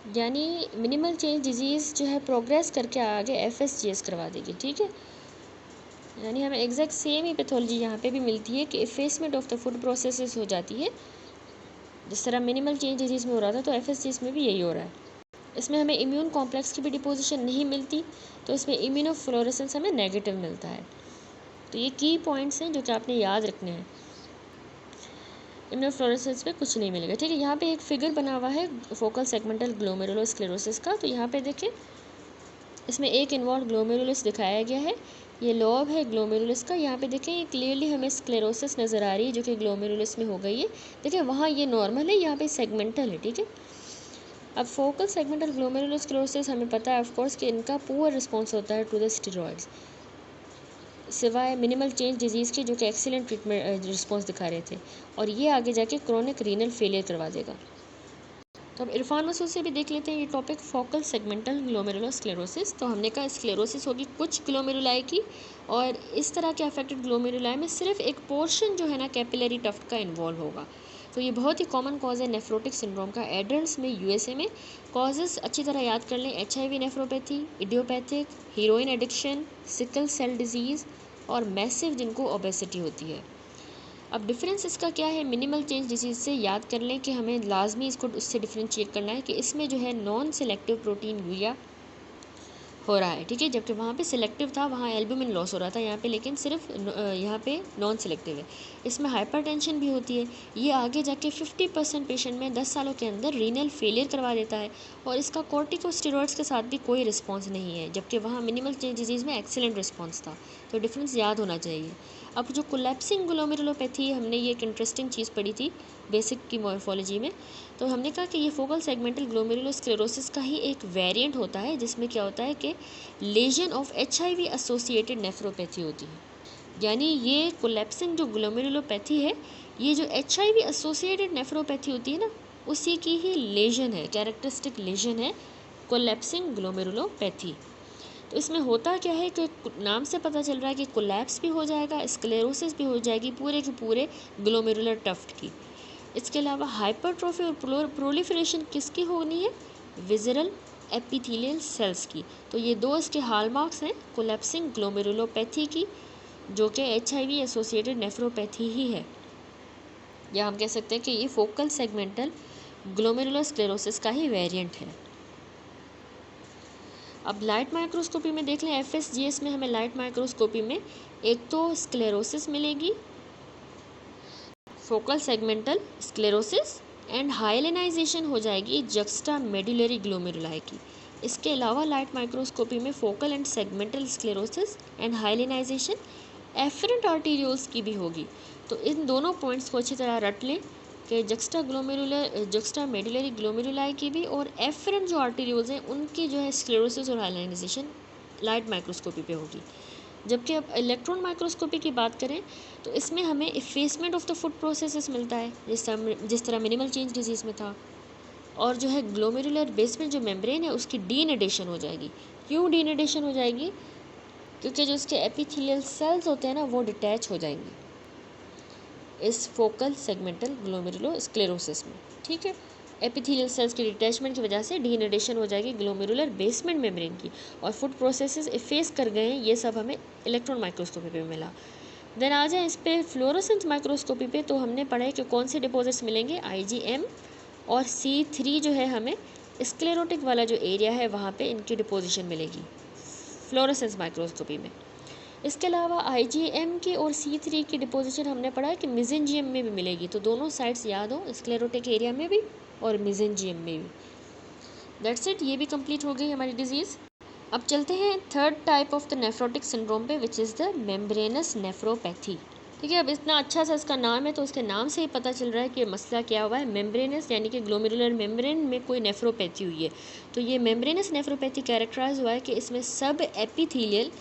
यानी minimal change disease जो है प्रोग्रेस करके आगे FSGS करवा देगी, ठीक है। यानी हमें एग्जैक्ट सेम ही पैथोलॉजी यहाँ पे भी मिलती है कि effacement of the food processes हो जाती है। जिस तरह मिनिमल चेंज डिजीज़ में हो रहा था तो FSGS में भी यही हो रहा है। इसमें हमें इम्यून कॉम्प्लेक्स की भी डिपोजिशन नहीं मिलती, तो इसमें इम्यूनोफ्लोरेसेंस हमें नेगेटिव मिलता है। तो ये की पॉइंट्स हैं जो कि आपने याद रखने हैं। इम्यूनोफ्लोरेसेंस में कुछ नहीं मिलेगा, ठीक है। यहाँ पे एक फिगर बना हुआ है फोकल सेगमेंटल ग्लोमेरुलोस्क्लेरोसिस का। तो यहाँ पे देखें, इसमें एक इन्वॉल्व ग्लोमेरुलस दिखाया गया है, ये लोब है ग्लोमेरुलस का। यहाँ पे देखें, ये क्लियरली हमें स्क्लेरोसिस नज़र आ रही है जो कि ग्लोमेरुलस में हो गई है। देखिए वहाँ ये नॉर्मल है, यहाँ पे सेगमेंटल है, ठीक है। अब फोकल सेगमेंटल ग्लोमेरुलोस्क्लेरोसिस हमें पता है ऑफ कोर्स कि इनका पुअर रिस्पॉन्स होता है टू द स्टेरॉइड्स, सिवाय मिनिमल चेंज डिजीज़ के जो कि एक्सीलेंट ट्रीटमेंट रिस्पॉन्स दिखा रहे थे, और ये आगे जाके क्रोनिक रीनल फेलियर करवा देगा। तो अब इरफान मसूद से भी देख लेते हैं ये टॉपिक, फोकल सेगमेंटल ग्लोमेरुलोस्क्लेरोसिस। तो हमने कहा स्क्लेरोसिस होगी कुछ ग्लोमेरुलाई की, और इस तरह के अफेक्टेड ग्लोमेरुलाई में सिर्फ एक पोर्शन जो है ना कैपिलरी टफ्ट का इन्वॉल्व होगा। तो ये बहुत ही कॉमन कॉज है नेफ्रोटिक सिंड्रोम का एडल्ट्स में USA में। कॉजेज़ अच्छी तरह याद कर लें, HIV nephropathy, idiopathic, heroin addiction, sickle cell disease और मैसिव जिनको ओबेसिटी होती है। अब डिफरेंस इसका क्या है मिनिमल चेंज डिजीज़ से, याद कर लें कि हमें लाजमी इसको उससे डिफ्रेंशिएट करना है कि इसमें जो है नॉन सिलेक्टिव प्रोटीन यूरिया हो रहा है, ठीक है। जबकि वहाँ पे सिलेक्टिव था, वहाँ एल्बुमिन लॉस हो रहा था, यहाँ पे लेकिन सिर्फ यहाँ पे नॉन सिलेक्टिव है। इसमें हाइपरटेंशन भी होती है, ये आगे जाके 50% पेशेंट में 10 सालों के अंदर रीनल फेलियर करवा देता है, और इसका कॉर्टिकोस्टेरॉइड्स के साथ भी कोई रिस्पॉन्स नहीं है, जबकि वहाँ मिनिमल चेंज डिजीज़ में एक्सीलेंट रिस्पॉन्स था। तो डिफरेंस याद होना चाहिए। अब जो कोलैप्सिंग ग्लोमेरुलोपैथी, हमने ये एक इंटरेस्टिंग चीज़ पढ़ी थी बेसिक की मॉर्फोलॉजी में। तो हमने कहा कि ये फोकल सेगमेंटल ग्लोमेरुलोस्क्लेरोसिस का ही एक वेरिएंट होता है, जिसमें क्या होता है कि lesion of HIV associated nephropathy होती है। यानी ये कोलैप्सिंग जो ग्लोमेरुलोपैथी है, ये जो HIV एसोसिएटेड नेफ्रोपैथी होती है ना, उसी की ही लेजन है, कैरेक्टरिस्टिक लेजन है कोलैप्सिंग ग्लोमेरुलोपैथी। तो इसमें होता क्या है कि नाम से पता चल रहा है कि कोलैप्स भी हो जाएगा, स्क्लेरोसिस भी हो जाएगी पूरे के पूरे ग्लोमेरुलर टफ्ट की। इसके अलावा हाइपरट्रोफी और प्रोलिफरेशन किसकी होनी है, विज़रल एपिथेलियल सेल्स की। तो ये दो इसके हॉलमार्क्स हैं कोलैप्सिंग ग्लोमेरुलोपैथी की, जो कि HIV एसोसिएटेड नेफ्रोपैथी ही है, या हम कह सकते हैं कि ये फोकल सेगमेंटल ग्लोमेरुलोस्क्लेरोसिस का ही वेरिएंट है। अब लाइट माइक्रोस्कोपी में देख लें, FSGS में हमें लाइट माइक्रोस्कोपी में एक तो स्क्लेरोसिस मिलेगी, focal segmental sclerosis, and hyalinization हो जाएगी जक्स्टा मेडुलरी ग्लोमेरुलाई की। इसके अलावा लाइट माइक्रोस्कोपी में focal and segmental sclerosis and hyalinization efferent arterioles की भी होगी। तो इन दोनों पॉइंट्स को अच्छी तरह रट लें कि जक्स्टा मेडुलरी ग्लोमेरुलाई की भी, और एफरेंट जो आर्टीरियोल्स हैं उनकी जो है स्क्लेरोसिस और हाइलाइनाइजेशन लाइट माइक्रोस्कोपी पे होगी। जबकि अब इलेक्ट्रॉन माइक्रोस्कोपी की बात करें तो इसमें हमें effacement of the food processes मिलता है, जिस तरह मिनिमल चेंज डिजीज़ में था। और जो है ग्लोमेरुलर बेसमेंट जो मेम्ब्रेन है उसकी डीनेडेशन हो जाएगी। क्यों डीनेडेशन हो जाएगी, क्योंकि जो उसके एपिथेलियल सेल्स होते हैं ना वो डिटैच हो जाएंगे इस फोकल सेगमेंटल ग्लोमेरुलोस्क्लेरोसिस में, ठीक है। एपिथेलियल सेल्स के डिटैचमेंट की वजह से डीनेडेशन हो जाएगी ग्लोमेरुलर बेसमेंट मेम्ब्रेन की, और फूड प्रोसेसेस इफेस कर गए हैं। ये सब हमें इलेक्ट्रॉन माइक्रोस्कोपी पे मिला। देन आ जाए इस पे फ्लोरोसेंस माइक्रोस्कोपी पे, तो हमने पढ़ा है कि कौन से डिपॉजिट्स मिलेंगे, IgM और C3 जो है हमें स्क्लेरोटिक वाला जो एरिया है वहाँ पे इनकी डिपोजिशन मिलेगी फ्लोरोसेंस माइक्रोस्कोपी में। इसके अलावा IgM की और C3 की डिपोजिशन हमने पढ़ा है कि मेसेंजियम में भी मिलेगी। तो दोनों साइड्स याद हो, स्क्लेरोटिक एरिया में भी और मेसेंजियम में भी। दैट्स इट, ये भी कंप्लीट हो गई हमारी डिजीज़। अब चलते हैं third type of the nephrotic syndrome पे, which is the membranous nephropathy, ठीक है। अब इतना अच्छा सा इसका नाम है तो उसके नाम से ही पता चल रहा है कि मसला क्या हुआ है, मेम्ब्रेनस यानी कि ग्लोमेरुलर मेम्ब्रेन में कोई नेफ्रोपैथी हुई है। तो ये मेम्ब्रेनस नेफ्रोपैथी कैरेक्टराइज हुआ है कि इसमें सब एपिथेलियल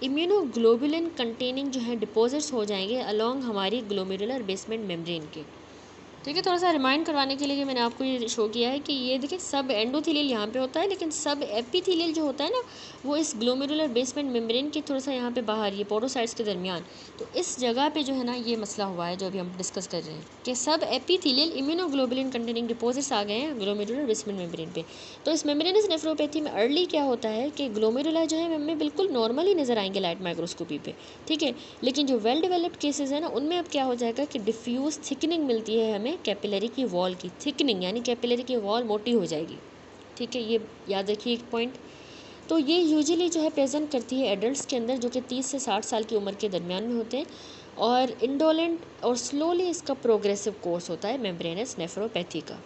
इम्यूनोग्लोबुलिन कंटेनिंग जो है डिपॉजिट्स हो जाएंगे अलोंग हमारी ग्लोमेरुलर बेसमेंट मेम्ब्रेन के। ठीक है, थोड़ा सा रिमाइंड करवाने के लिए कि मैंने आपको ये शो किया है कि ये देखिए सब एंडोथेलियल यहाँ पे होता है, लेकिन सब एपिथेलियल जो होता है ना वो इस ग्लोमेरुलर बेसमेंट मेम्ब्रेन के थोड़ा सा यहाँ पे बाहर, ये पोडोसाइट्स के दरमियान, तो इस जगह पे जो है ना ये मसला हुआ है जो अभी हम डिस्कस कर रहे हैं कि सब एपिथेलियल इम्यूनोग्लोबुलिन कंटेनिंग डिपॉजिट्स आ गए हैं ग्लोमेरुलर बेसमेंट मेम्ब्रेन पे। तो इस मेम्ब्रेनस नेफ्रोपैथी में अर्ली क्या होता है कि ग्लोमेरुला जो है हमें बिल्कुल नॉर्मल ही नज़र आएंगे लाइट माइक्रोस्कोपी पे, ठीक है, लेकिन जो वेल डेवलप्ड केसेस है ना उनमें अब क्या हो जाएगा कि डिफ्यूज थिकनिंग मिलती है हमें कैपिलरी की वॉल की, थिकनिंग यानी कैपिलरी की वॉल मोटी हो जाएगी, ठीक है, ये याद रखिए एक पॉइंट। तो ये यूजुअली जो है प्रेजेंट करती है एडल्ट्स के अंदर जो कि 30 से 60 साल की उम्र के दरमियान में होते हैं, और इंडोलेंट और स्लोली इसका प्रोग्रेसिव कोर्स होता है मेम्ब्रेनस नेफ्रोपैथी का।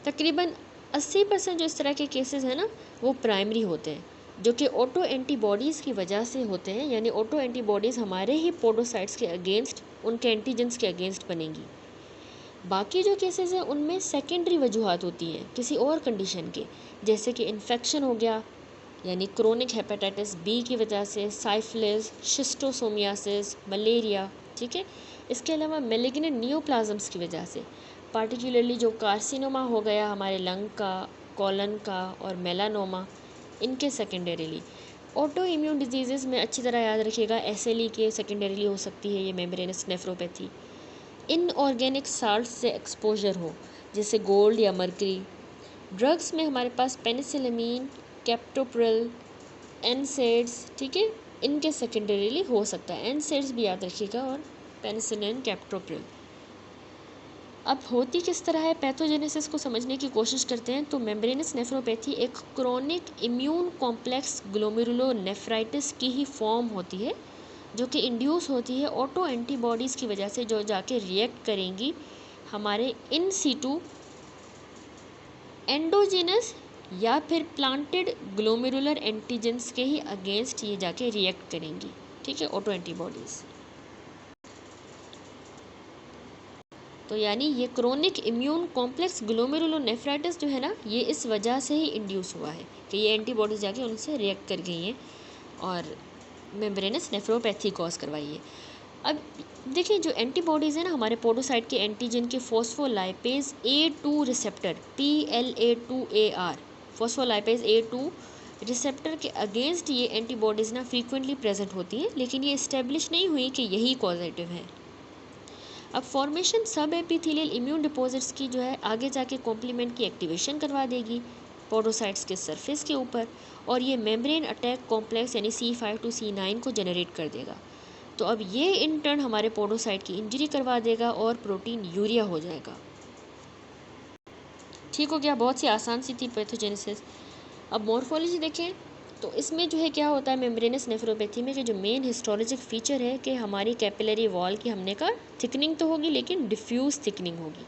तकरीबन 80% जो इस तरह के केसेस हैं ना वो प्राइमरी होते हैं, जो कि ऑटो एंटीबॉडीज़ की वजह से होते हैं, यानी ऑटो एंटीबॉडीज़ हमारे ही पोडोसाइट्स के अगेंस्ट, उनके एंटीजेंस के अगेंस्ट बनेंगी। बाकी जो केसेस हैं उनमें सेकेंडरी वजूहात होती हैं किसी और कंडीशन के, जैसे कि इन्फेक्शन हो गया, यानी क्रोनिक हेपेटाइटिस बी की वजह से, साइफिलिस, शिस्टोसोमियासिस, मलेरिया, ठीक है, इसके अलावा मेलिग्नेंट नियोप्लाज्म्स की वजह से, पार्टिकुलरली जो कार्सिनोमा हो गया हमारे लंग का, कॉलन का और मेलानोमा, इनके सेकेंडरीली। ऑटो इम्यून डिजीज़ में अच्छी तरह याद रखिएगा एसएलई के सेकेंडरीली हो सकती है ये मेम्ब्रेनस नेफ्रोपैथी। इनऑर्गेनिक साल्ट से एक्सपोजर हो जैसे गोल्ड या मर्करी। ड्रग्स में हमारे पास पेनिसिलिन, कैप्टोप्रिल, एनसेड्स, ठीक है, इनके सेकेंडरीली हो सकता है, एनसेड्स भी याद रखिएगा और पेनिसिलिन, कैप्टोप्रिल। अब होती किस तरह है, पैथोजेनेसिस को समझने की कोशिश करते हैं। तो मेम्ब्रेनस नेफ्रोपैथी एक क्रोनिक इम्यून कॉम्प्लेक्स ग्लोमेरुलोनेफ्राइटिस की ही फॉर्म होती है, जो कि इंड्यूस होती है ऑटो एंटीबॉडीज़ की वजह से, जो जाके रिएक्ट करेंगी हमारे इन सीटू एंडोजेनस या फिर प्लांटेड ग्लोमेरुलर एंटीजेंस के ही अगेंस्ट ये जाके रिएक्ट करेंगी, ठीक है, ऑटो एंटीबॉडीज़। तो यानी ये क्रोनिक इम्यून कॉम्प्लेक्स ग्लोमेरुलोनेफ्राइटिस जो है ना ये इस वजह से ही इंड्यूस हुआ है कि ये एंटीबॉडीज़ जाके उनसे रिएक्ट कर गई हैं और मेम्ब्रेनस नेफ्रोपैथी कॉज करवाई है। अब देखिए जो एंटीबॉडीज़ हैं ना हमारे पोडोसाइट के एंटीजन के phospholipase A2 receptor PLA2AR, phospholipase A2 receptor के अगेंस्ट ये एंटीबॉडीज़ ना फ्रीक्वेंटली प्रेजेंट होती हैं, लेकिन ये इस्टेब्लिश नहीं हुई कि यही कॉजेटिव है। अब फॉर्मेशन सब एपिथेलियल इम्यून डिपॉजिट्स की जो है आगे जाके कॉम्प्लीमेंट की एक्टिवेशन करवा देगी पोडोसाइट्स के सरफेस के ऊपर, और ये मेम्ब्रेन अटैक कॉम्प्लेक्स यानी C5 to C9 को जनरेट कर देगा। तो अब ये इन टर्न हमारे पोडोसाइट की इंजरी करवा देगा और प्रोटीन यूरिया हो जाएगा। ठीक हो गया, बहुत सी आसान सी थी पैथोजेनेसिस। अब मॉर्फोलॉजी देखें तो इसमें जो है क्या होता है मेम्ब्रेनस नेफ्रोपैथी में कि जो मेन हिस्टोलॉजिक फीचर है कि हमारी कैपिलरी वॉल की हमने कहा थिकनिंग तो होगी लेकिन डिफ्यूज़ थिकनिंग होगी।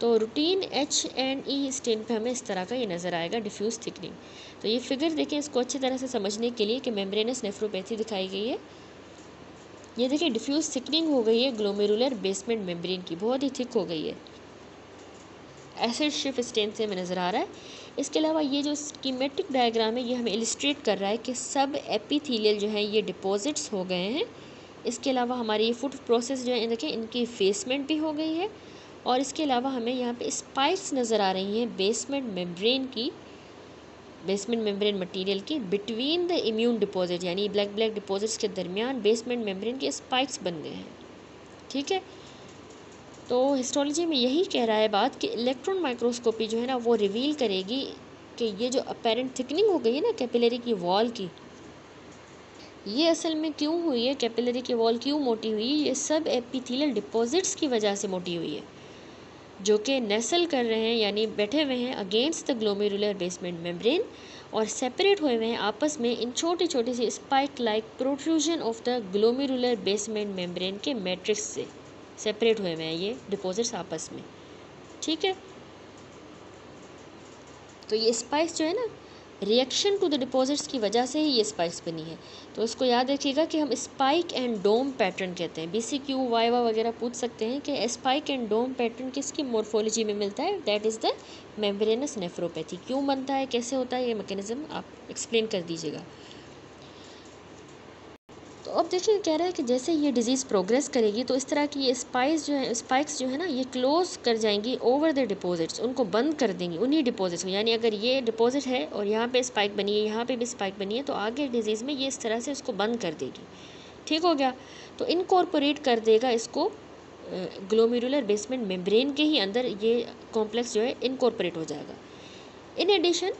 तो रूटीन H&E स्टेन पे हमें इस तरह का ये नज़र आएगा डिफ्यूज़ थिकनिंग। तो ये फिगर देखें इसको अच्छी तरह से समझने के लिए कि मेम्ब्रेनस नेफ्रोपैथी दिखाई गई है। ये देखिए डिफ्यूज़ थिकनिंग हो गई है ग्लोमेरुलर बेसमेंट मेम्ब्रेन की, बहुत ही थिक हो गई है, एसिड शिफ्ट स्टेन से हमें नज़र आ रहा है। इसके अलावा ये जो स्कीमेटिक डायग्राम है ये हमें इलिस्ट्रेट कर रहा है कि सब एपिथेलियल जो है ये डिपॉजिट्स हो गए हैं। इसके अलावा हमारी ये फुट प्रोसेस जो है देखें इनकी फेसमेंट भी हो गई है, और इसके अलावा हमें यहाँ पे स्पाइक्स नज़र आ रही हैं बेसमेंट मेम्ब्रेन की, बेसमेंट मेम्ब्रेन मटेरियल की बिटवीन द इम्यून डिपॉजिट, यानी ब्लैक डिपॉजिट्स के दरमियान बेसमेंट मेम्ब्रेन के स्पाइक्स बन गए हैं, ठीक है। तो हिस्टोलॉजी में यही कह रहा है बात कि इलेक्ट्रॉन माइक्रोस्कोपी जो है ना वो रिवील करेगी कि ये जो अपेरेंट थिकनिंग हो गई है ना कैपिलरी की वॉल की, ये असल में क्यों हुई है, कैपिलरी की वॉल क्यों मोटी हुई है, ये सब एपिथेलियल डिपॉजिट्स की वजह से मोटी हुई है, जो कि नेसल कर रहे हैं यानी बैठे हुए हैं against the glomerular basement membrane, और सेपरेट हुए हुए हैं आपस में इन छोटी छोटी सी spike like protrusion of the glomerular basement membrane के मैट्रिक्स से सेपरेट हुए हुए हैं ये डिपॉजिट्स आपस में, ठीक है। तो ये स्पाइक्स जो है ना रिएक्शन टू द डिपॉजिट्स की वजह से ही ये स्पाइक्स बनी है। तो इसको याद रखिएगा कि हम स्पाइक एंड डोम पैटर्न कहते हैं, BCQ वाइवा वगैरह पूछ सकते हैं कि स्पाइक एंड डोम पैटर्न किसकी मॉर्फोलॉजी में मिलता है, that is the membranous nephropathy. क्यों बनता है, कैसे होता है, ये मैकेनिज्म आप एक्सप्लेन कर दीजिएगा। तो अब देखिए कह रहा है कि जैसे ये डिजीज़ प्रोग्रेस करेगी तो इस तरह की ये स्पाइक्स जो है ना, ये क्लोज कर जाएंगी ओवर द डिपॉजिट्स, उनको बंद कर देंगी उन्हीं डिपॉजिट्स को। यानी अगर ये डिपॉजिट है और यहाँ पे स्पाइक बनी है, यहाँ पे भी स्पाइक बनी है, तो आगे डिजीज़ में ये इस तरह से इसको बंद कर देगी। ठीक हो गया। तो इनकॉर्पोरेट कर देगा इसको ग्लोमेरुलर बेसमेंट मेम्ब्रेन के ही अंदर, ये कॉम्प्लेक्स जो है इनकॉर्पोरेट हो जाएगा। In addition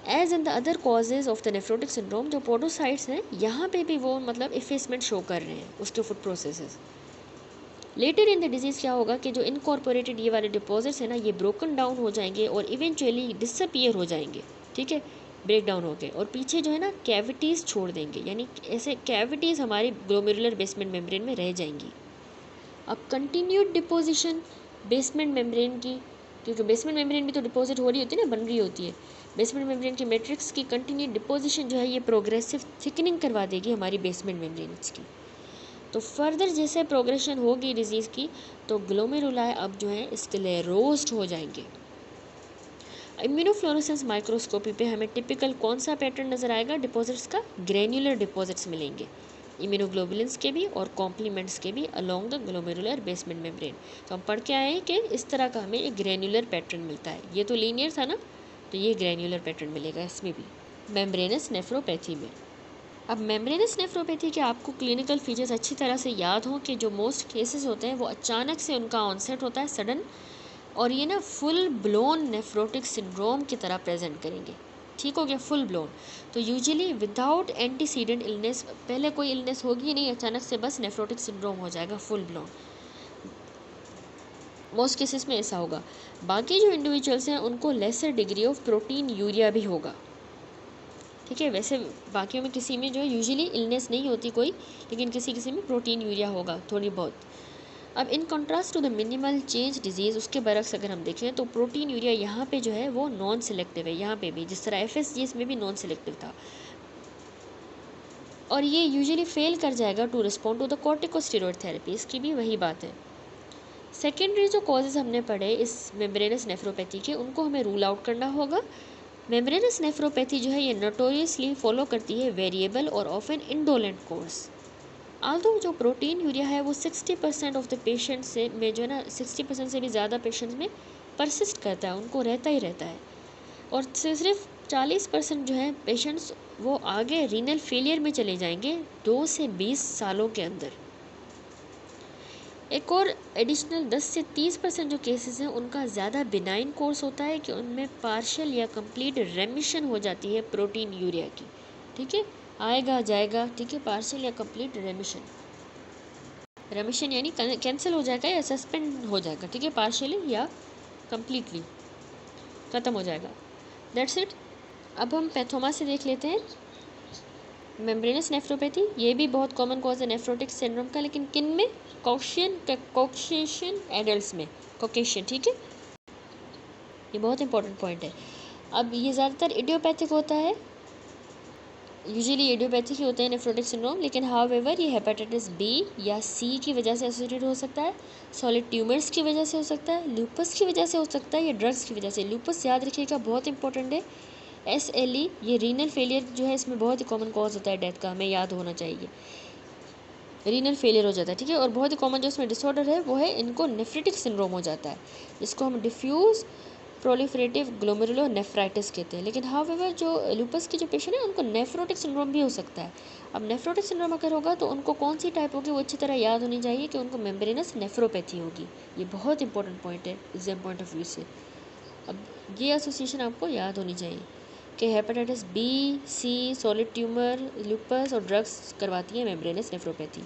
as in the other causes of the nephrotic syndrome, जो पोडोसाइट्स हैं यहाँ पे भी वो मतलब इफेसमेंट शो कर रहे हैं उसके foot processes. Later in the disease क्या होगा कि जो इनकॉर्पोरेटेड ये वाले डिपॉजिट्स हैं ना, ये ब्रोकन डाउन हो जाएंगे और इवेंचुअली डिसअपियर हो जाएंगे। ठीक है, ब्रेक डाउन हो गए और पीछे जो है ना कैविटीज़ छोड़ देंगे, यानी ऐसे कैविटीज़ हमारी ग्लोमेरुलर बेसमेंट मेम्ब्रेन में रह जाएंगी। अब कंटिन्यूड डिपोजिशन बेसमेंट मेम्ब्रेन की, क्योंकि बेसमेंट मेम्ब्रेन भी तो डिपॉजिट हो रही होती है ना, बन रही होती है। बेसमेंट मेम्ब्रेन की मैट्रिक्स की कंटिन्यूड डिपोजिशन जो है ये प्रोग्रेसिव थिकनिंग करवा देगी हमारी बेसमेंट मेम्ब्रेन्स की। तो फर्दर जैसे प्रोग्रेशन होगी डिजीज़ की, तो ग्लोमेरुलाई अब जो है स्क्लेरोज्ड हो जाएंगे। इम्यूनोफ्लोरेसेंस माइक्रोस्कोपी पे हमें टिपिकल कौन सा पैटर्न नज़र आएगा डिपॉजिट्स का? ग्रेन्युलर डिपॉजिट्स मिलेंगे, इम्यूनोग्लोबुलिन्स के भी और कॉम्प्लीमेंट्स के भी along the glomerular basement membrane. तो हम पढ़ के आए हैं कि इस तरह का हमें एक ग्रेन्युलर पैटर्न मिलता है। ये तो लीनियर था ना, तो ये ग्रेन्युलर पैटर्न मिलेगा इसमें भी मेम्ब्रेनस नेफ्रोपैथी में। अब मेम्ब्रेनस नेफ्रोपैथी के आपको क्लिनिकल फीचर्स अच्छी तरह से याद हों कि जो मोस्ट केसेस होते हैं वो अचानक से उनका ऑनसेट होता है, सडन, और ये ना फुल ब्लोन नेफ्रोटिक सिंड्रोम की तरह प्रेजेंट करेंगे। ठीक हो गया, फुल ब्लोन। तो यूजुअली विदाउट एंटीसीडेंट इलनेस, पहले कोई इलनेस होगी नहीं, अचानक से बस नेफ्रोटिक सिंड्रोम हो जाएगा फुल ब्लोन। मोस्ट केसेस में ऐसा होगा। बाकी जो इंडिविजुअल्स हैं उनको lesser degree of proteinuria भी होगा। ठीक है, वैसे बाकियों में किसी में जो है यूजुअली इलनेस नहीं होती कोई, लेकिन किसी किसी में प्रोटीन यूरिया होगा थोड़ी बहुत। अब in contrast to the minimal change disease, उसके बरक्स अगर हम देखें तो प्रोटीन यूरिया यहाँ पे जो है वो नॉन सिलेक्टिव है। यहाँ पे भी जिस तरह FSGS में भी नॉन सिलेक्टिव था, और ये यूजुअली फेल कर जाएगा to respond to the corticosteroid therapy. इसकी भी वही बात है। सेकेंडरी जो कॉजेज़ हमने पढ़े इस मेम्ब्रेनस नेफ्रोपैथी के, उनको हमें रूल आउट करना होगा। मेम्ब्रेनस नेफ्रोपैथी जो है ये नोटोरियसली फॉलो करती है वेरिएबल और ऑफन इंडोलेंट कोर्स। आल्दो जो प्रोटीन यूरिया है वो 60% ऑफ द पेशेंट्स से में जो है ना 60% से भी ज़्यादा पेशेंट्स में परसिस्ट करता है, उनको रहता ही रहता है। और सिर्फ 40% जो है पेशेंट्स वो आगे रीनल फेलियर में चले जाएंगे 2 से 20 सालों के अंदर। एक और एडिशनल 10 से 30% जो केसेस हैं उनका ज़्यादा बिनाइन कोर्स होता है कि उनमें पार्शियल या कंप्लीट रेमिशन हो जाती है प्रोटीन यूरिया की। ठीक है, आएगा जाएगा। ठीक है, पार्शियल या कंप्लीट रेमिशन, रेमिशन यानी कैंसिल हो जाएगा या सस्पेंड हो जाएगा। ठीक है, पार्शियली या कंप्लीटली ख़त्म हो जाएगा। That's it. अब हम पैथोमा से देख लेते हैं। मेम्ब्रेनस नेफ्रोपैथी ये भी बहुत कॉमन कॉज है नेफ्रोटिक सिंड्रोम का, लेकिन किन में? कॉकेशियन एडल्ट्स में, कॉकेशियन। ठीक है, ये बहुत इंपॉर्टेंट पॉइंट है। अब ये ज़्यादातर इडियोपैथिक होता है, यूजुअली इडियोपैथिक ही होते हैं नेफ्रोटिक सिंड्रोम, लेकिन हाउएवर ये हेपेटाइटिस बी या सी की वजह से एसोसिएटेड हो सकता है, सॉलिड ट्यूमर्स की वजह से हो सकता है, लूपस की वजह से हो सकता है, या ड्रग्स की वजह से। लूपस याद रखिएगा, बहुत इंपॉर्टेंट है। SLE ये रीनल फेलियर जो है इसमें बहुत ही कॉमन कॉज होता है डेथ का, हमें याद होना चाहिए। रीनल फेलियर हो जाता है। ठीक है, और बहुत ही कॉमन जो इसमें डिसऑर्डर है वो है इनको नेफ्रिटिक सिंड्रोम हो जाता है, जिसको हम डिफ्यूज़ प्रोलिफरेटिव ग्लोमेरुलोनेफ्राइटिस कहते हैं। लेकिन हाउएवर जो लूपस की जो पेशेंट है उनको नेफ्रोटिक सिंड्रोम भी हो सकता है। अब नेफ्रोटिक सिंड्रोम अगर होगा तो उनको कौन सी टाइप होगी वो अच्छी तरह याद होनी चाहिए कि उनको मेम्ब्रेनस नेफ्रोपैथी होगी। ये बहुत इंपॉर्टेंट पॉइंट है एग्जाम पॉइंट ऑफ व्यू से। अब ये एसोसिएशन आपको याद होनी चाहिए कि हेपेटाइटिस बी, सी, सॉलिड ट्यूमर, लूपस और ड्रग्स करवाती है मेम्ब्रेनस नेफ्रोपैथी।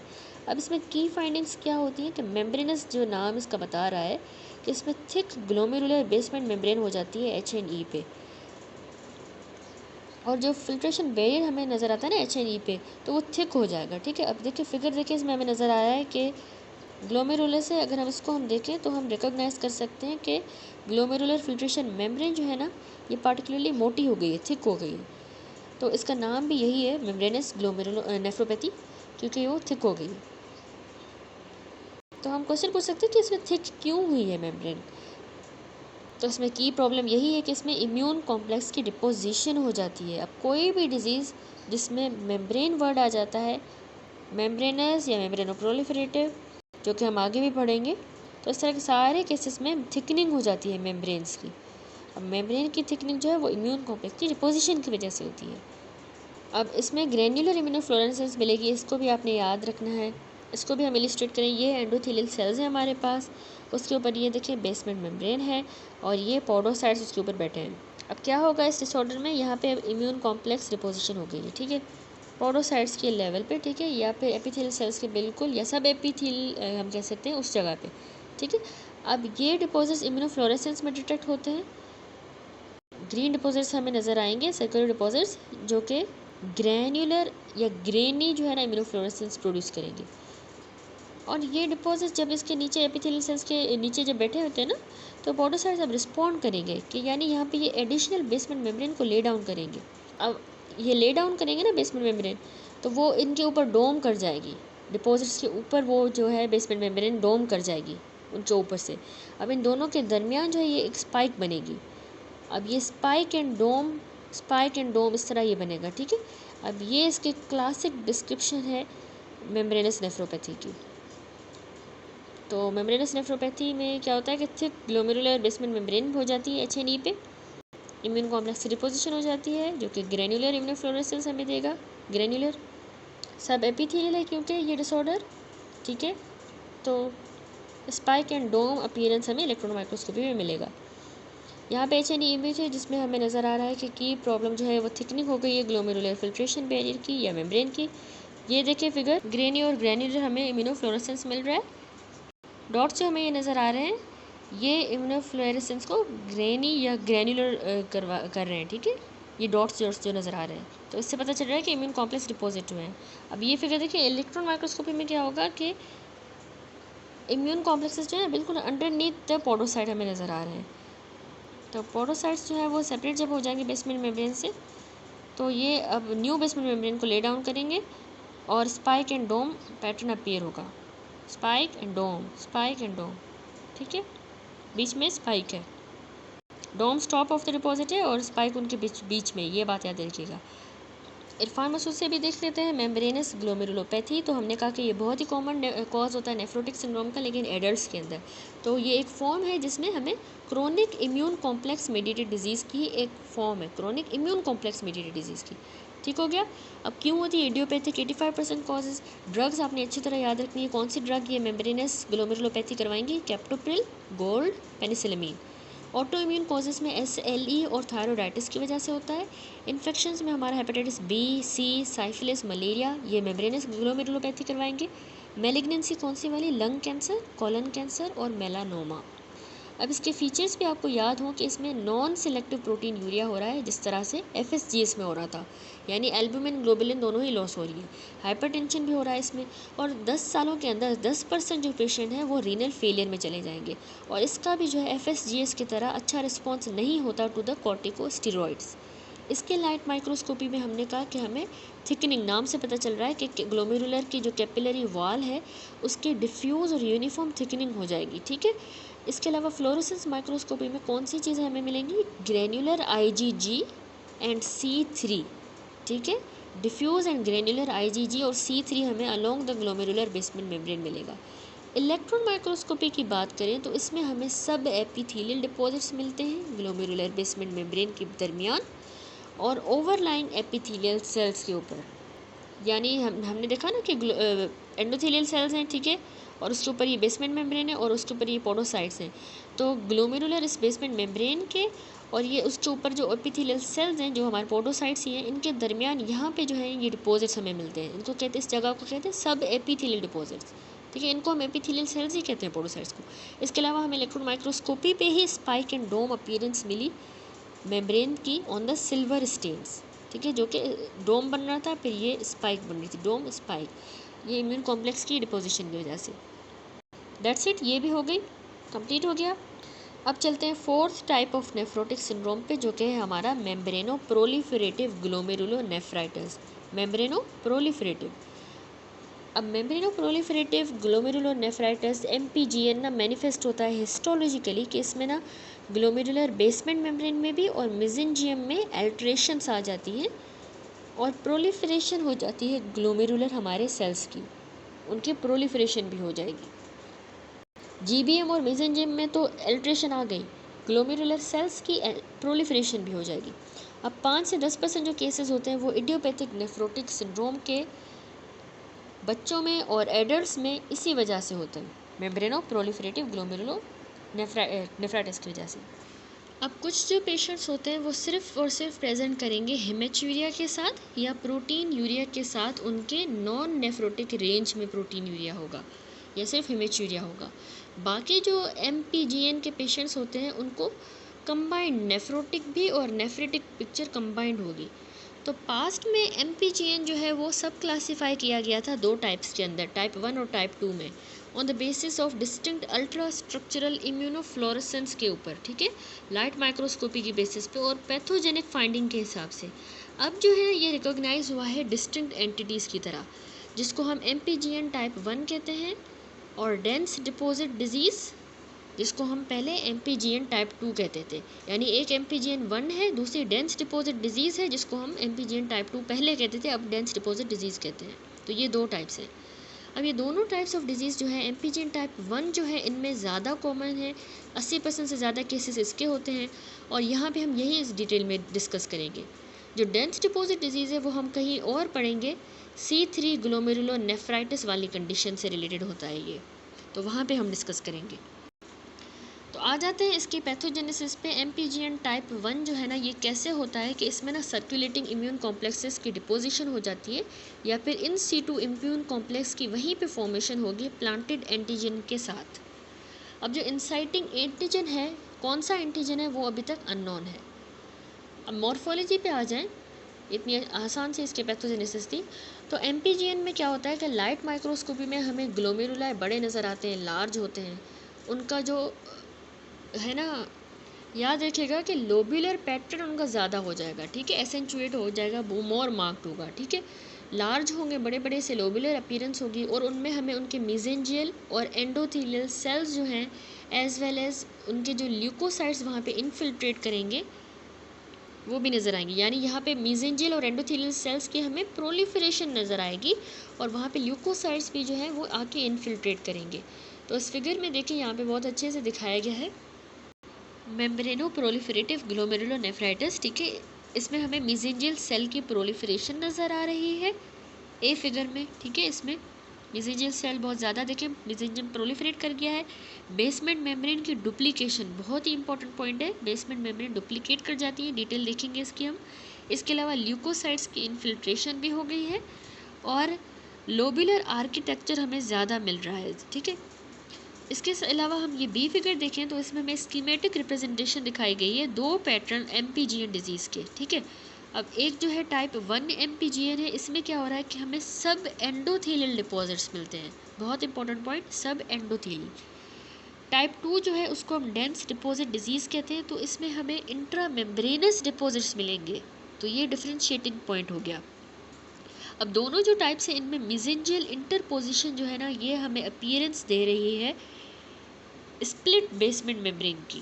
अब इसमें की फाइंडिंग्स क्या होती हैं कि मेम्ब्रेनस जो नाम इसका बता रहा है कि इसमें थिक ग्लोमेरुलर बेसमेंट मेम्ब्रेन हो जाती है HNE पे, और जो फिल्ट्रेशन बैरियर हमें नज़र आता है ना HNE पे, तो वो थिक हो जाएगा। ठीक है, अब देखिए फिगर देखिए, इसमें हमें नज़र आया है कि ग्लोमेरुलर से अगर हम इसको हम देखें तो हम रिकॉग्नाइज़ कर सकते हैं कि ग्लोमेरुलर फिल्ट्रेशन मेम्ब्रेन जो है ना ये पार्टिकुलरली मोटी हो गई है, थिक हो गई है। तो इसका नाम भी यही है मेम्ब्रेनस ग्लोमेरुलर नेफ्रोपैथी, क्योंकि वो थिक हो गई है। तो हम क्वेश्चन पूछ सकते हैं कि इसमें थिक क्यों हुई है मेम्ब्रेन। तो इसमें की प्रॉब्लम यही है कि इसमें इम्यून कॉम्प्लेक्स की डिपोजिशन हो जाती है। अब कोई भी डिजीज़ जिसमें मेम्ब्रेन वर्ड आ जाता है मेम्ब्रेनस या मेम्ब्रेनोप्रोलिफरेटिव, जो कि हम आगे भी पढ़ेंगे। तो इस तरह के सारे केसेस में थिकनिंग हो जाती है मेम्ब्रेन्स की। अब मेम्ब्रेन की थिकनिंग जो है वो इम्यून कॉम्प्लेक्स की डिपोजिशन की वजह से होती है। अब इसमें ग्रेन्युलर इम्यूनोफ्लोरेसेंस मिलेगी, इसको भी आपने याद रखना है। इसको भी हम इलिस्ट्रेट करें। ये एंडोथेलियल सेल्स हैं हमारे पास, उसके ऊपर ये देखिए बेसमेंट मेम्ब्रेन है और ये पोडोसाइट्स उसके ऊपर बैठे हैं। अब क्या होगा इस डिसऑर्डर में, यहाँ पे इम्यून कॉम्प्लेक्स डिपोजिशन हो गई है, ठीक है, पोडोसाइट्स के लेवल पे, ठीक है, या फिर एपिथेलियल सेल्स के बिल्कुल या सब एपिथेलियल हम कह सकते हैं उस जगह पे, ठीक है। अब ये डिपोजिट्स इम्यूनोफ्लोरेसेंस में डिटेक्ट होते हैं। ग्रीन डिपोजिट्स हमें नज़र आएंगे, सर्कुलर डिपोजिट्स, जो कि ग्रैन्युलर या ग्रेनी जो है ना इम्यूनोफ्लोरेसेंस प्रोड्यूस करेंगे। और ये डिपॉजिट जब इसके नीचे एपिथेलियल सेल्स के नीचे जब बैठे होते हैं ना, तो पोडोसाइट्स अब रिस्पॉन्ड करेंगे कि यानी यहाँ पे ये एडिशनल बेसमेंट मेम्ब्रेन को ले डाउन करेंगे। अब ये ले डाउन करेंगे ना बेसमेंट मेम्ब्रेन, तो वो इनके ऊपर डोम कर जाएगी, डिपॉजिट्स के ऊपर वो जो है बेसमेंट मेम्ब्रेन डोम कर जाएगी उनके ऊपर से। अब इन दोनों के दरमियान जो है ये एक स्पाइक बनेगी। अब ये स्पाइक एंड डोम इस तरह ये बनेगा, ठीक है। अब ये इसके क्लासिक डिस्क्रिप्शन है मेम्ब्रेनस नेफ्रोपैथी की। तो मेम्ब्रेनस नेफ्रोपैथी में क्या होता है कि थिक ग्लोमेरुलर बेसमेंट मेम्ब्रेन हो जाती है HNE पे, इम्यून कॉम्प्लेक्स की डिपोजिशन हो जाती है, जो कि ग्रेन्युलर इम्यूनोफ्लोरेसेंस हमें देगा। ग्रेन्युलर सब एपिथेलियल है क्योंकि ये डिसऑर्डर, ठीक है। तो स्पाइक एंड डोम अपीयरेंस हमें इलेक्ट्रॉन माइक्रोस्कोपी में मिलेगा। यहाँ पे HNE इमेज है जिसमें हमें नज़र आ रहा है कि की प्रॉब्लम जो है वो थिकनिंग हो गई है ग्लोमेरुलर फिल्ट्रेशन बैरियर की या मेम्ब्रेन की। ये देखिए फिगर, ग्रेनी और ग्रेन्युलर हमें इम्यूनोफ्लोरेसेंस मिल रहा है। डॉट से हमें ये नज़र आ रहे हैं, ये इम्यूनोफ्लोरेसेंस को ग्रेनी या ग्रेन्युलर कर रहे हैं, ठीक है। ये डॉट्स जो नज़र आ रहे हैं, तो इससे पता चल रहा है कि इम्यून कॉम्प्लेक्स डिपोजिट हुए हैं। अब ये फिगर देखिए, इलेक्ट्रॉन माइक्रोस्कोपी में क्या होगा कि इम्यून कॉम्प्लेक्सेस जो है बिल्कुल अंडरनीथ द पोडोसाइट हमें नज़र आ रहे हैं। तो पोडोसाइट्स जो है वो सेपरेट जब हो जाएंगे बेसमेंट मेम्ब्रेन से, तो ये अब न्यू बेसमेंट मेम्ब्रेन को ले डाउन करेंगे और spike and dome pattern appear होगा। स्पाइक एंड डोम, ठीक है, बीच में स्पाइक है, dome stop of the deposit है और स्पाइक उनके बीच में, ये बात याद रखिएगा। इरफान मसूद से भी देख लेते हैं मेम्ब्रेनस ग्लोमेरुलोपैथी। तो हमने कहा कि ये बहुत ही कॉमन कॉज होता है नेफ्रोटिक सिंड्रोम का, लेकिन एडल्ट्स के अंदर। तो ये एक फॉर्म है जिसमें हमें chronic immune complex mediated disease की एक फॉर्म है, chronic immune complex mediated disease की, ठीक हो गया। अब क्यों होती है इडियोपैथिक, 85% कॉजेज। ड्रग्स आपने अच्छी तरह याद रखनी है, कौन सी ड्रग ये मेम्ब्रेनस ग्लोमेरुलोपैथी करवाएंगी, captopril, gold, penicillamine. Auto immune causes में SLE और थायरोडाइटिस की वजह से होता है। इन्फेक्शंस में हमारा hepatitis B, C, syphilis, malaria, ये मेम्ब्रेनस ग्लोमेरुलोपैथी करवाएंगे। मेलिग्नेंसी कौन सी वाली, लंग कैंसर, कोलन कैंसर और मेलानोमा। अब इसके फीचर्स भी आपको याद हो कि इसमें नॉन सिलेक्टिव प्रोटीन यूरिया हो रहा है, जिस तरह से FSGS में हो रहा था, यानी एल्बुमिन ग्लोबुलिन दोनों ही लॉस हो रही है। हाइपरटेंशन भी हो रहा है इसमें, और 10 सालों के अंदर 10% जो पेशेंट हैं वो रीनल फेलियर में चले जाएंगे। और इसका भी जो है FSGS की तरह अच्छा रिस्पॉन्स नहीं होता टू द कॉर्टिकोस्टेरॉइड्स। इसके लाइट माइक्रोस्कोपी में हमने कहा कि हमें थिकनिंग, नाम से पता चल रहा है कि ग्लोमेरुलर की जो कैपिलरी वॉल है उसकी डिफ्यूज़ और यूनिफॉर्म थिकनिंग हो जाएगी, ठीक है। इसके अलावा फ्लोरोसेंस माइक्रोस्कोपी में कौन सी चीज़ें हमें मिलेंगी, ग्रेन्युलर IgG एंड C3, ठीक है। डिफ्यूज़ एंड ग्रेन्युलर IgG और C3 हमें along the glomerular basement membrane मिलेगा। इलेक्ट्रॉन माइक्रोस्कोपी की बात करें तो इसमें हमें सब एपिथेलियल डिपॉजिट्स मिलते हैं ग्लोमेरुलर बेसमेंट मेम्ब्रेन के दरमियान और ओवरलाइंग एपिथेलियल सेल्स के ऊपर। यानी हमने देखा ना कि एंडोथेलियल सेल्स हैं, ठीक है, और उसके ऊपर ये बेसमेंट मेम्ब्रेन है और उसके ऊपर ये पोडोसाइट्स हैं। तो ग्लोमेरुलर इस बेसमेंट मेम्ब्रेन के और ये उसके ऊपर जो एपिथेलियल सेल्स हैं जो हमारे पोडोसाइट्स ही हैं, इनके दरमियान यहाँ पे जो है ये डिपॉजिट्स हमें मिलते हैं। इनको कहते हैं, इस जगह को कहते हैं सब एपिथेलियल डिपॉजिट्स, ठीक है। इनको हम एपिथेलियल सेल्स ही कहते हैं, पोडोसाइट्स को। इसके अलावा हमें इलेक्ट्रॉन माइक्रोस्कोपी पे ही स्पाइक एंड डोम अपीयरेंस मिली मेम्ब्रेन की ऑन द सिल्वर स्टेन्स, ठीक है, जो कि डोम बन रहा था, फिर ये स्पाइक बन रही थी, डोम स्पाइक, ये इम्यून कॉम्प्लेक्स की डिपोजिशन की वजह से। दैट्स इट, ये भी हो गई, कंप्लीट हो गया। अब चलते हैं fourth type of nephrotic syndrome पे, जो कि है हमारा मेम्ब्रेनो प्रोलिफरेटिव ग्लोमेरुलोनेफ्राइटिस। मेम्ब्रेनो प्रोलिफरेटिव, अब मेम्ब्रेनो प्रोलिफरेटिव ग्लोमेरुलोनेफ्राइटिस MPGN ना मैनिफेस्ट होता है हिस्टोलॉजिकली कि इसमें ना ग्लोमेरुलर बेसमेंट मेम्ब्रेन में भी और मेसेंजियम में अल्ट्रेशंस आ जाती हैं और प्रोलिफरेशन हो जाती है ग्लोमेरुलर हमारे सेल्स की, उनकी प्रोलिफरेशन भी हो जाएगी। जीबीएम और मेसेंजिम में तो अल्ट्रेशन आ गई, ग्लोमेरुलर सेल्स की प्रोलिफरेशन भी हो जाएगी। अब 5 से 10% जो केसेस होते हैं वो इडियोपैथिक नेफ्रोटिक सिंड्रोम के बच्चों में और एडल्ट्स में इसी वजह से होते हैं, मेम्ब्रेनो प्रोलिफरेटिव ग्लोमेरुलो नेफ्राइटिस की वजह से। अब कुछ जो पेशेंट्स होते हैं वो सिर्फ और सिर्फ प्रेजेंट करेंगे हेमेचूरिया के साथ या प्रोटीन यूरिया के साथ, उनके नॉन नेफ्रोटिक रेंज में प्रोटीन यूरिया होगा या सिर्फ हेमेचूरिया होगा। बाकी जो MPGN के पेशेंट्स होते हैं उनको कंबाइंड नेफ्रोटिक भी और नेफ्रेटिक पिक्चर कंबाइंड होगी। तो पास्ट में MPGN जो है वो सब क्लासीफाई किया गया था 2 टाइप्स के अंदर, टाइप 1 और टाइप 2 में, on the basis of distinct ultra structural immunofluorescence के ऊपर, ठीक है, लाइट माइक्रोस्कोपी की बेसिस पे और पैथोजेनिक फाइंडिंग के हिसाब से। अब जो है ये रिकॉग्नाइज हुआ है डिस्टिंक्ट एंटिटीज़ की तरह, जिसको हम MPGN टाइप 1 कहते हैं, और डेंस डिपॉजिट डिजीज़ जिसको हम पहले MPGN टाइप 2 कहते थे। यानी एक MPGN 1 है, दूसरी डेंस डिपॉजिट डिजीज़ है जिसको हम MPGN टाइप 2 पहले कहते थे, अब डेंस डिपॉजिट डिजीज़ कहते हैं। तो ये 2 टाइप्स हैं। अब ये दोनों टाइप्स ऑफ डिजीज़ जो है MPGN टाइप 1 जो है इनमें ज़्यादा कॉमन है, 80% से ज़्यादा केसेस इसके होते हैं, और यहाँ पे हम यही इस डिटेल में डिस्कस करेंगे। जो डेंस डिपॉजिट डिजीज़ है वो हम कहीं और पढ़ेंगे, C3 ग्लोमेरुलोनेफ्राइटिस वाली कंडीशन से रिलेटेड होता है ये, तो वहाँ पे हम डिस्कस करेंगे। तो आ जाते हैं इसकी पैथोजेनेसिस पे। MPGN टाइप 1 जो है ना, ये कैसे होता है कि इसमें ना सर्कुलेटिंग इम्यून कॉम्प्लेक्सेस की डिपोजिशन हो जाती है, या फिर इन सीटू इम्यून कॉम्प्लेक्स की वहीं पे फॉर्मेशन होगी प्लांटेड एंटीजन के साथ। अब जो इंसाइटिंग एंटीजन है, कौन सा एंटीजन है वो अभी तक अननोन है। अब मॉर्फोलॉजी पे आ जाएं, इतनी आसान से इसके पैथोजेनेसिस थी। तो MPGN में क्या होता है कि लाइट माइक्रोस्कोपी में हमें ग्लोमेरुलाई बड़े नज़र आते हैं, लार्ज होते हैं, उनका जो है ना, याद रखिएगा कि लोब्यूलर पैटर्न उनका ज़्यादा हो जाएगा, ठीक है, एसेंचुएट हो जाएगा, वो मोर मार्क्ड होगा, ठीक है, लार्ज होंगे, बड़े बड़े से लोब्यूलर अपीयरेंस होगी, और उनमें हमें उनके मेसेंजियल और एंडोथेलियल सेल्स जो हैं, एज वेल एज उनके जो ल्यूकोसाइट्स वहाँ पे इनफिल्ट्रेट करेंगे वो भी नज़र आएंगी। यानी यहाँ पे मेसेंजियल और एंडोथेलियल सेल्स की हमें प्रोलिफरेशन नज़र आएगी, और वहाँ पे ल्यूकोसाइट्स भी जो है वो आके इनफिल्ट्रेट करेंगे। तो इस फिगर में देखिए यहाँ पे बहुत अच्छे से दिखाया गया है मेम्ब्रेनो प्रोलिफरेटिव ग्लोमेरुलोनेफ्राइटिस, ठीक है, इसमें हमें मेसेंजियल सेल की प्रोलिफरेशन नज़र आ रही है ए फिगर में, ठीक है, इसमें मेसेंजियल सेल बहुत ज़्यादा देखें, मेसेंजियम प्रोलिफरेट कर गया है। बेसमेंट मेम्ब्रेन की डुप्लीकेशन बहुत ही इंपॉर्टेंट पॉइंट है, बेसमेंट मेम्ब्रेन डुप्लीकेट कर जाती है, डिटेल देखेंगे इसकी हम। इसके अलावा ल्यूकोसाइट्स की इन्फिल्ट्रेशन भी हो गई है, और लोबुलर आर्किटेक्चर हमें ज़्यादा मिल रहा है, ठीक है। इसके अलावा हम ये बी फिगर देखें तो इसमें हमें स्कीमेटिक रिप्रेजेंटेशन दिखाई गई है 2 पैटर्न MPGN डिजीज़ के, ठीक है। अब एक जो है टाइप 1 MPGN है, इसमें क्या हो रहा है कि हमें सब एंडोथेलियल डिपॉजिट्स मिलते हैं, बहुत इंपॉर्टेंट पॉइंट, सब एंडोथेलियल। टाइप 2 जो है उसको हम डेंस डिपॉजिट डिजीज़ कहते हैं, तो इसमें हमें इंट्रा मेम्ब्रेनस डिपॉजिट्स मिलेंगे, तो ये डिफ्रेंशिएटिंग पॉइंट हो गया। अब दोनों जो टाइप्स हैं इनमें मेसेंजियल इंटरपोजिशन जो है ना, ये हमें अपीयरेंस दे रही है स्प्लिट बेसमेंट मेम्ब्रेन की,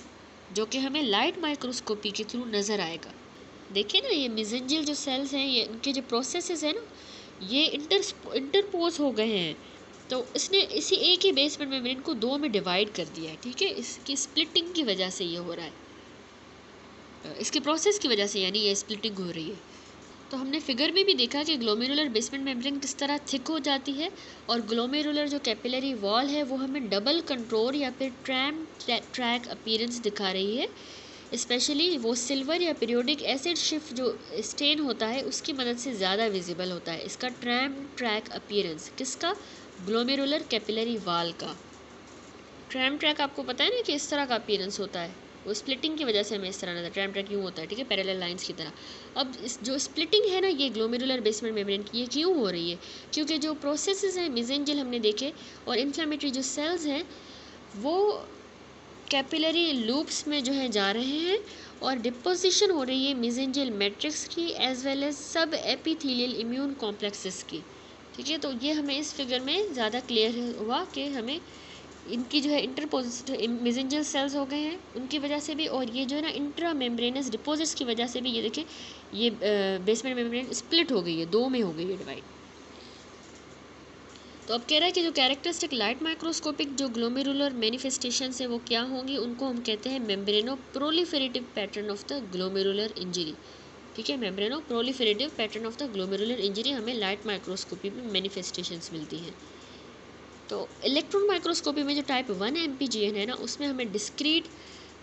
जो कि हमें लाइट माइक्रोस्कोपी के थ्रू नज़र आएगा। देखिए ना, ये मेसेंजियल जो सेल्स हैं, ये इनके जो प्रोसेसेस हैं ना, ये इंटरपोज हो गए हैं, तो इसने इसी एक ही बेसमेंट मेम्ब्रेन को 2 में डिवाइड कर दिया है, ठीक है, इसकी स्प्लिटिंग की वजह से ये हो रहा है, इसके प्रोसेस की वजह से, यानी ये स्प्लिटिंग हो रही है। तो हमने फिगर में भी देखा कि ग्लोमेरुलर बेसमेंट मेम्ब्रेन किस तरह थिक हो जाती है, और ग्लोमेरुलर जो कैपिलरी वॉल है वो हमें डबल कंट्रोल या फिर ट्रैम ट्रैक अपीयरेंस दिखा रही है। स्पेशली वो सिल्वर या पीरियोडिक एसिड शिफ्ट जो स्टेन होता है उसकी मदद से ज़्यादा विजिबल होता है इसका ट्रैम ट्रैक अपीयरेंस। किसका? ग्लोमेरुलर कैपिलरी वॉल का। ट्रैम ट्रैक आपको पता है ना कि इस तरह का अपीयरेंस होता है, वो स्प्लिटिंग की वजह से हमें इस तरह नजर, ट्रैम ट्रैक यूँ होता है, ठीक है, पैरेलल लाइंस की तरह। अब इस जो स्प्लिटिंग है ना, ये ग्लोमेरुलर बेसमेंट मेम्ब्रेन की, ये क्यों हो रही है? क्योंकि जो प्रोसेसेस हैं मेसेंजियल हमने देखे, और इन्फ्लेमेटरी जो सेल्स हैं वो कैपिलरी लूप्स में जो है जा रहे हैं, और डिपोजिशन हो रही है मेसेंजियल मैट्रिक्स की एज वेल एज सब एपिथेलियल इम्यून कॉम्प्लेक्सेस की, ठीक है। तो ये हमें इस फिगर में ज़्यादा क्लियर हुआ कि हमें इनकी जो है इंटरपोजिट मेसेंजर सेल्स हो गए हैं उनकी वजह से भी, और ये जो है ना इंट्रा मेम्ब्रेनस डिपॉजिट्स की वजह से भी, ये देखिए ये बेसमेंट मेम्ब्रेन स्प्लिट हो गई है, दो में हो गई है डिवाइड। तो अब कह रहा है कि जो कैरेक्टरिस्टिक लाइट माइक्रोस्कोपिक जो ग्लोमेरुलर मैनिफेस्टेशंस है वो क्या होंगी, उनको हम कहते हैं membrano proliferative pattern of the glomerular injury. ठीक है, membrano proliferative pattern of the glomerular injury हमें लाइट माइक्रोस्कोपी में मैनिफेस्टेशंस मिलती हैं। तो इलेक्ट्रॉन माइक्रोस्कोपी में जो टाइप 1 MPGN है ना, उसमें हमें डिस्क्रीट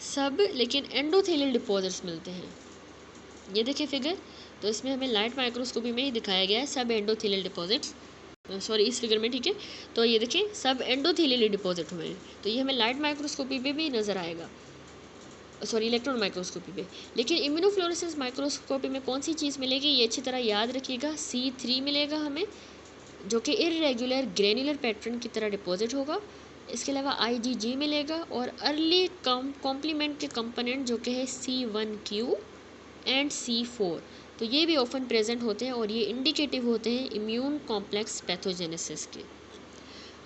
सब लेकिन एंडोथेलियल डिपॉजिट्स मिलते हैं। ये देखिए फिगर, तो इसमें हमें लाइट माइक्रोस्कोपी में ही दिखाया गया है सब एंडोथेलियल डिपॉजिट्स, सॉरी इस फिगर में, ठीक है। तो ये देखिए सब एंडोथेलियल डिपॉजिट हुए हैं, तो ये हमें लाइट माइक्रोस्कोपी पे भी नज़र आएगा, सॉरी इलेक्ट्रॉन माइक्रोस्कोपी पे। लेकिन इम्यूनोफ्लोरेसेंस माइक्रोस्कोपी में कौन सी चीज़ मिलेगी, ये अच्छी तरह याद रखिएगा, C3 मिलेगा हमें, जो कि इरेगुलर ग्रेनुलर पैटर्न की तरह डिपॉजिट होगा। इसके अलावा IgG मिलेगा, और अर्ली कॉम्प्लीमेंट के कंपोनेंट जो कि है C1Q एंड C4, तो ये भी ऑफन प्रेजेंट होते हैं और ये इंडिकेटिव होते हैं इम्यून कॉम्प्लेक्स पैथोजेनेसिस के।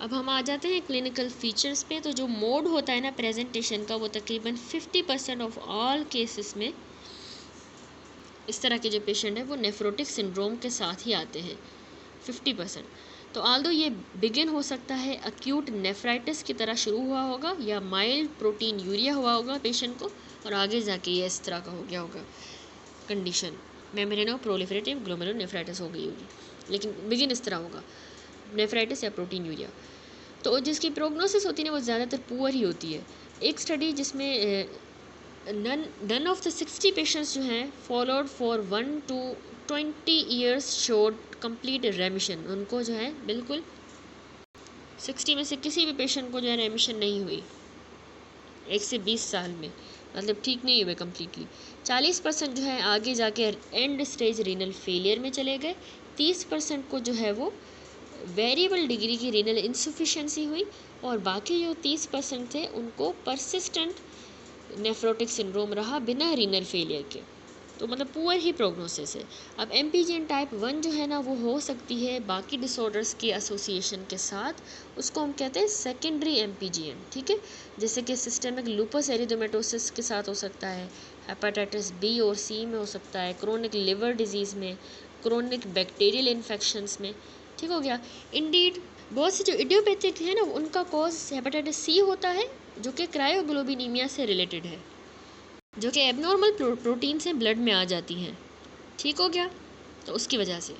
अब हम आ जाते हैं क्लिनिकल फीचर्स पे। तो जो मोड होता है ना प्रेजेंटेशन का, वो तकरीबन 50% ऑफ ऑल केसेस में इस तरह के जो पेशेंट है वो नेफ्रोटिक सिंड्रोम के साथ ही आते हैं, 50%। तो आल्दो ये बिगिन हो सकता है अक्यूट नेफ्राइटिस की तरह शुरू हुआ होगा, या माइल्ड प्रोटीन यूरिया हुआ होगा पेशेंट को, और आगे जाके ये इस तरह का हो गया होगा कंडीशन, मेम्ब्रेनो प्रोलिफरेटिव ग्लोमेरुलोनेफ्राइटिस हो गई होगी, लेकिन बिगिन इस तरह होगा, नेफ्राइटिस या प्रोटीन यूरिया। तो जिसकी प्रोग्नोसिस होती है वो ज़्यादातर पुअर ही होती है। एक स्टडी जिसमें नन ऑफ द 60 पेशेंट्स जो हैं followed for 1 to 20 years showed complete रेमिशन, उनको जो है बिल्कुल 60 में से किसी भी पेशेंट को जो है रेमिशन नहीं हुई 1 से 20 साल में, मतलब ठीक नहीं हुए कम्प्लीटली। 40% जो है आगे जाके एंड स्टेज रीनल फेलियर में चले गए, 30% को जो है वो वेरिएबल डिग्री की रीनल इंसफिशेंसी हुई, और बाकी जो 30% थे उनको परसिस्टेंट नेफ्रोटिक सिंड्रोम रहा बिना रीनल फेलियर के। तो मतलब पुअर ही प्रोग्नोसिस है। अब MPGN टाइप 1 जो है ना वो हो सकती है बाकी डिसऑर्डर्स के एसोसिएशन के साथ, उसको हम कहते हैं सेकेंडरी MPGN, ठीक है। जैसे कि सिस्टेमिक लूपस एरिथेमेटोसिस के साथ हो सकता है, हेपेटाइटिस B और C में हो सकता है, क्रोनिक लिवर डिजीज़ में, क्रोनिक बैक्टीरियल इन्फेक्शंस में, ठीक हो गया। इंडीड बहुत से जो इडियोपैथिक है ना उनका कॉज हेपेटाइटिस C होता है, जो कि क्रायोग्लोबिनीमिया से रिलेटेड है, जो कि एबनॉर्मल प्रोटीन से ब्लड में आ जाती हैं, ठीक हो गया, तो उसकी वजह से।